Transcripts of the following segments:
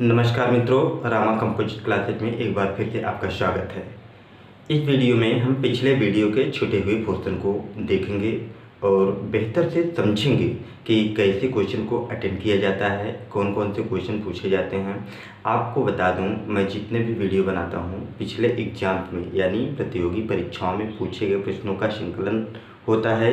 नमस्कार मित्रों, Rama composite classes में एक बार फिर से आपका स्वागत है। इस वीडियो में हम पिछले वीडियो के छूटे हुए पोर्शन को देखेंगे और बेहतर से समझेंगे कि कैसे क्वेश्चन को अटेंड किया जाता है, कौन कौन से क्वेश्चन पूछे जाते हैं। आपको बता दूं, मैं जितने भी वीडियो बनाता हूं पिछले एग्जाम में यानी प्रतियोगी परीक्षाओं में पूछे गए प्रश्नों का संकलन होता है,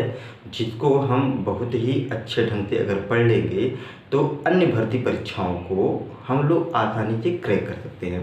जिसको हम बहुत ही अच्छे ढंग से अगर पढ़ लेंगे तो अन्य भर्ती परीक्षाओं को हम लोग आसानी से क्रैक कर सकते हैं।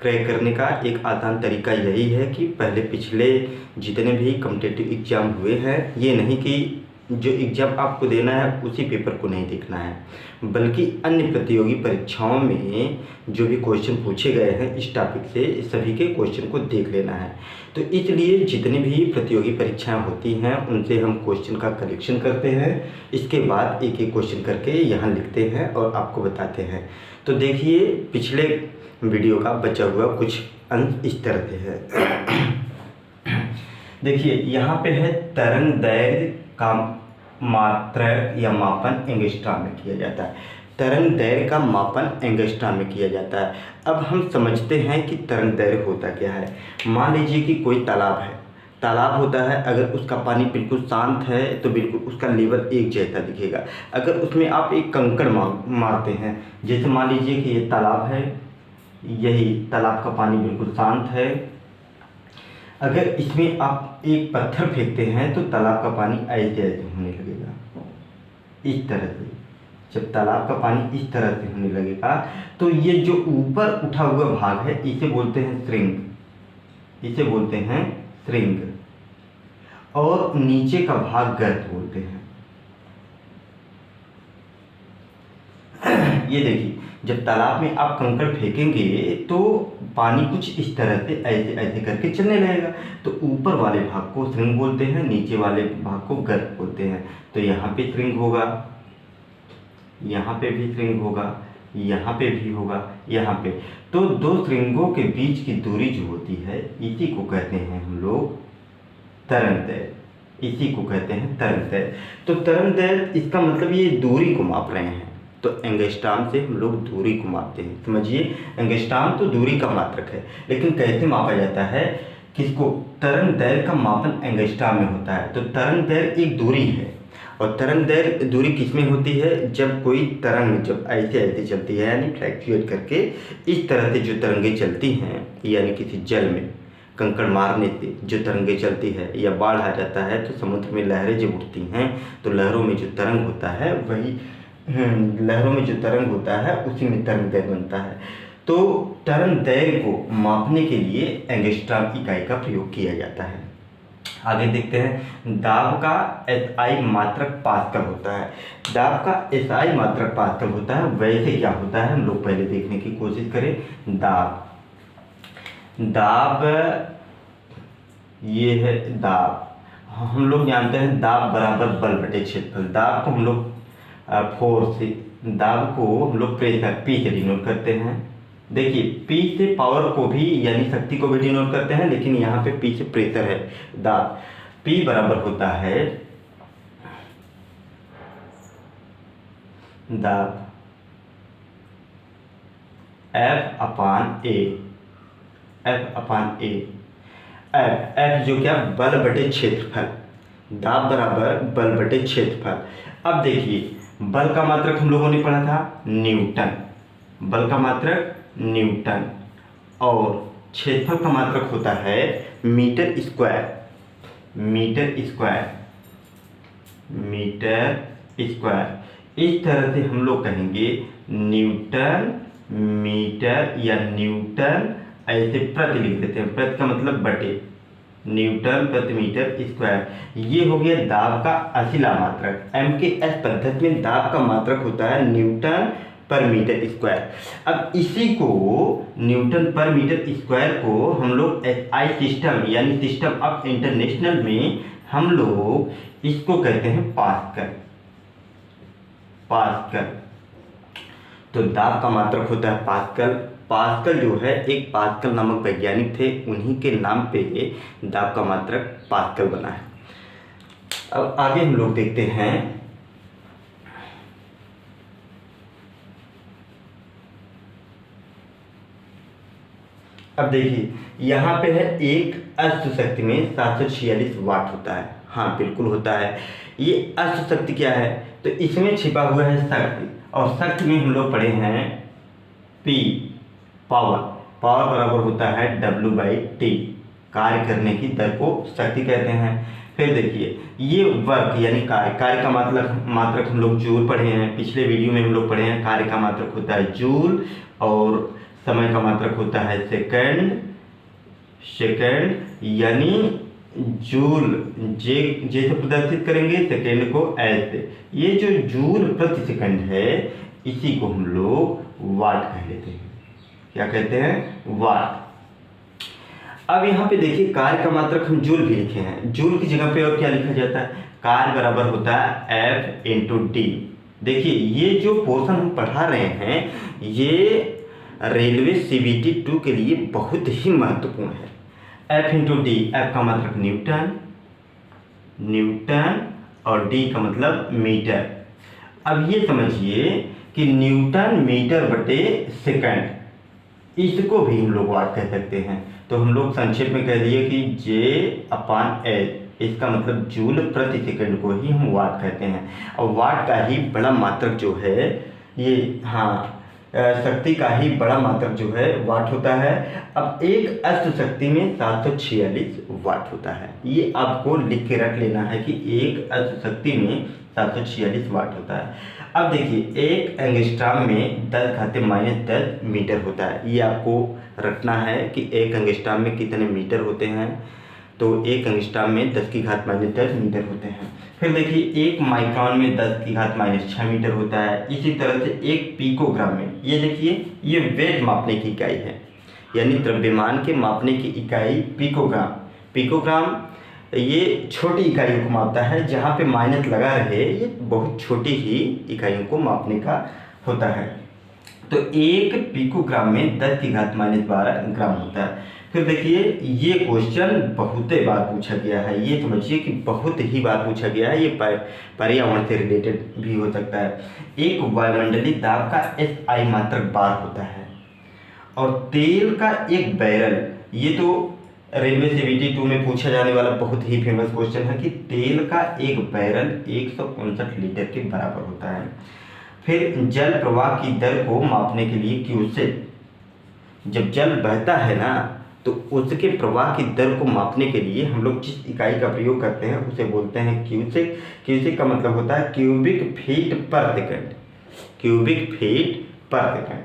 क्रैक करने का एक आसान तरीका यही है कि पहले पिछले जितने भी कॉम्पिटिटिव एग्ज़ाम हुए हैं, ये नहीं कि जो एग्ज़ाम आपको देना है उसी पेपर को नहीं देखना है, बल्कि अन्य प्रतियोगी परीक्षाओं में जो भी क्वेश्चन पूछे गए हैं इस टॉपिक से सभी के क्वेश्चन को देख लेना है। तो इसलिए जितनी भी प्रतियोगी परीक्षाएं होती हैं उनसे हम क्वेश्चन का कलेक्शन करते हैं, इसके बाद एक एक क्वेश्चन करके यहाँ लिखते हैं और आपको बताते हैं। तो देखिए, पिछले वीडियो का बचा हुआ कुछ अंक इस तरह से है। देखिए, यहाँ पे है तरंग दैर्घ्य का मात्रक या मापन एंगस्ट्रॉम में किया जाता है। तरंग दैर्घ्य का मापन एंगस्ट्रॉम में किया जाता है। अब हम समझते हैं कि तरंग दैर्घ्य होता क्या है। मान लीजिए कि कोई तालाब है, तालाब होता है, अगर उसका पानी बिल्कुल शांत है तो बिल्कुल उसका लेवल एक जैसा दिखेगा। अगर उसमें आप एक कंकड़ मारते हैं, जैसे मान लीजिए कि ये तालाब है, यही तालाब का पानी बिल्कुल शांत है, अगर इसमें आप एक पत्थर फेंकते हैं तो तालाब का पानी ऐसे ऐसे होने लगेगा, इस तरह से। जब तालाब का पानी इस तरह से होने लगेगा तो ये जो ऊपर उठा हुआ भाग है इसे बोलते हैं श्रिंग, इसे बोलते हैं श्रिंग, और नीचे का भाग गर्त बोलते हैं। ये देखिए, जब तालाब में आप कंकड़ फेंकेंगे तो पानी कुछ इस तरह से ऐसे ऐसे करके चलने लगेगा। तो ऊपर वाले भाग को श्रिंग बोलते हैं, नीचे वाले भाग को गर्त बोलते हैं। तो यहाँ पे श्रिंग होगा, यहाँ पे भी श्रिंग होगा, यहाँ पे भी होगा, यहाँ पे। तो दो श्रिंगों के बीच की दूरी जो होती है इसी को कहते हैं हम लोग तरंग दैर्घ्य, इसी को कहते हैं तरंग दैर्घ्य। तो तरंग दैर्घ्य इसका मतलब ये दूरी को माप रहे हैं, तो एंगस्ट्रॉम से हम लोग दूरी को मापते हैं। समझिए, एंगस्ट्रॉम तो दूरी का मात्रक है, लेकिन कैसे मापा जाता है किसको? तरंग दैर्घ्य का मापन एंगस्ट्रॉम में होता है। तो तरंग दैर्घ्य एक दूरी है, और तरंग दैर्घ्य दूरी किसमें होती है? जब कोई तरंग जब ऐसे ऐसे चलती है, यानी फ्लैक्चुएट करके इस तरह से जो तरंगें चलती हैं, यानी किसी जल में कंकड़ मारने से जो तरंगें चलती है, या बाढ़ आ जाता है तो समुद्र में लहरें जब उठती हैं तो लहरों में जो तरंग होता है वही लहरों में जो तरंग होता है उसी में तरंग दैर्घ्य बनता है। तो तरंग दैर्घ्य को मापने के लिए एंगस्ट्रॉम इकाई का प्रयोग किया जाता है। आगे देखते हैं, दाब का एसआई मात्रक पास्कल होता है। दाब का एसआई मात्रक पास्कल होता है। वैसे क्या होता है हम लोग पहले देखने की कोशिश करें। दाब ये है दाब, हम लोग जानते हैं दाब बराबर बल बटे क्षेत्रफल। दाब को हम लोग फोर्स से, दाब को हम लोग प्रेशर पी से डिनोट करते हैं। देखिए, पी से पावर को भी यानी शक्ति को भी डिनोट करते हैं, लेकिन यहाँ पे पी से प्रेशर है। दाब पी बराबर होता है दाब F अपान ए, F अपान ए। F जो क्या? बल बटे क्षेत्रफल। दाब बराबर बल बटे क्षेत्रफल। अब देखिए, बल का मात्रक हम लोगों ने पढ़ा था न्यूटन, बल का मात्रक न्यूटन, और क्षेत्रफल का मात्रक होता है metre square, metre square, metre square. इस तरह से हम लोग कहेंगे न्यूटन मीटर या न्यूटन, ऐसे प्रति लिख देते हैं। प्रति का मतलब बटे, न्यूटन प्रति मीटर स्क्वायर। ये हो गया दाब का असिला मात्रक। MKS पद्धति में दाब का मात्रक होता है न्यूटन पर मीटर स्क्वायर। अब इसी को न्यूटन पर मीटर स्क्वायर को हम लोग SI सिस्टम यानी सिस्टम ऑफ इंटरनेशनल में हम लोग इसको कहते हैं पास्कल, पास्कल। तो दाब का मात्रक होता है पास्कल। पास्कल जो है, एक पास्कल नामक वैज्ञानिक थे, उन्हीं के नाम पे दाब का मात्रक पास्कल बना है। अब आगे हम लोग देखते हैं अब देखिए यहाँ पे है एक अश्व शक्ति में 746 वाट होता है। हाँ बिल्कुल होता है। ये अश्व शक्ति क्या है, तो इसमें छिपा हुआ है शक्ति, और शक्ति में हम लोग पढ़े हैं P पावर। पावर बराबर होता है W/T, कार्य करने की दर को शक्ति कहते हैं। फिर देखिए ये वर्क यानी कार्य, कार्य का मात्रक हम लोग जूल पढ़े हैं, पिछले वीडियो में हम लोग पढ़े हैं। कार्य का मात्रक होता है जूल और समय का मात्रक होता है सेकंड। यानी जूल जे से प्रदर्शित करेंगे, सेकंड को ऐसे। ये जो जूल प्रति सेकंड है इसी को हम लोग वाट कह लेते हैं। क्या कहते हैं, वाट। अब यहाँ पे देखिए कार्य का मात्रक हम जूल भी लिखे हैं, जूल की जगह पे और क्या लिखा जाता है, कार्य बराबर होता है F/D। देखिए ये जो पोर्शन हम पढ़ा रहे हैं ये रेलवे CBT 2 के लिए बहुत ही महत्वपूर्ण है। F/D, F का मात्रक न्यूटन और D का मतलब मीटर। अब ये समझिए कि न्यूटन मीटर बटे सेकंड, इसको भी हम लोग वाट कह सकते हैं। तो हम लोग संक्षेप में कह दिए कि J/H, इसका मतलब जूल प्रति सेकंड को ही हम वाट कहते हैं। और वाट का ही बड़ा मात्रक जो है ये, हाँ शक्ति का ही बड़ा मात्रक जो है वाट होता है। अब एक अश्व शक्ति में 746 वाट होता है, ये आपको लिख के रख लेना है कि एक अश्व शक्ति में 746 वाट होता है। अब देखिए एक एंगस्ट्रॉम में 10⁻10 मीटर होता है, ये आपको रखना है कि एक एंगस्ट्रॉम में कितने मीटर होते हैं। तो एक एंगस्ट्रॉम में 10⁻10 मीटर होते हैं। फिर देखिए एक माइक्रोन में 10⁻6 मीटर होता है। इसी तरह से एक पिकोग्राम में, ये देखिए ये वेट मापने की इकाई है, यानी द्रव्यमान के मापने की इकाई पिकोग्राम। पिकोग्राम ये छोटी इकाइयों को मापता है, जहाँ पे माइनस लगा रहे ये बहुत छोटी ही इकाइयों को मापने का होता है। तो एक पिकोग्राम में 10⁻12 ग्राम होता है। फिर देखिए ये क्वेश्चन बहुत बार पूछा गया है, ये समझिए कि बहुत ही बार पूछा गया है। ये पर्यावरण से रिलेटेड भी हो सकता है। एक वायुमंडलीय दाब का SI मात्रक बार होता है, और तेल का एक बैरल, ये तो रेलवे CBT 2 में पूछा जाने वाला बहुत ही फेमस क्वेश्चन है कि तेल का एक बैरल 159 लीटर के बराबर होता है। फिर जल प्रवाह की दर को मापने के लिए क्यूसेक, जब जल बहता है ना तो उसके प्रवाह की दर को मापने के लिए हम लोग जिस इकाई का प्रयोग करते हैं उसे बोलते हैं क्यूसेक। क्यूसेक का मतलब होता है क्यूबिक फीट पर सेकंड, क्यूबिक फीट पर सेकंड।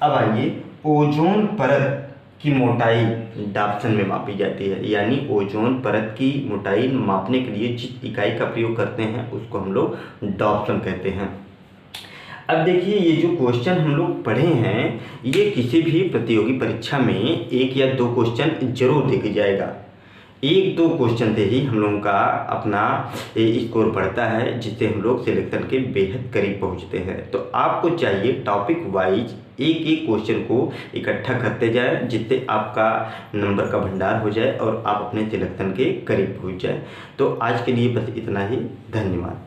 अब आइए ओजोन परत की मोटाई डॉप्सन में मापी जाती है, यानी ओजोन परत की मोटाई मापने के लिए जिस इकाई का प्रयोग करते हैं उसको हम लोग डॉप्सन कहते हैं। अब देखिए ये जो क्वेश्चन हम लोग पढ़े हैं ये किसी भी प्रतियोगी परीक्षा में एक या दो क्वेश्चन जरूर देके जाएगा। एक दो क्वेश्चन से ही हम लोगों का अपना स्कोर बढ़ता है, जिससे हम लोग सिलेक्शन के बेहद करीब पहुंचते हैं। तो आपको चाहिए टॉपिक वाइज एक एक क्वेश्चन को इकट्ठा करते जाएं, जिससे आपका नंबर का भंडार हो जाए और आप अपने सिलेक्शन के करीब पहुंच जाए। तो आज के लिए बस इतना ही, धन्यवाद।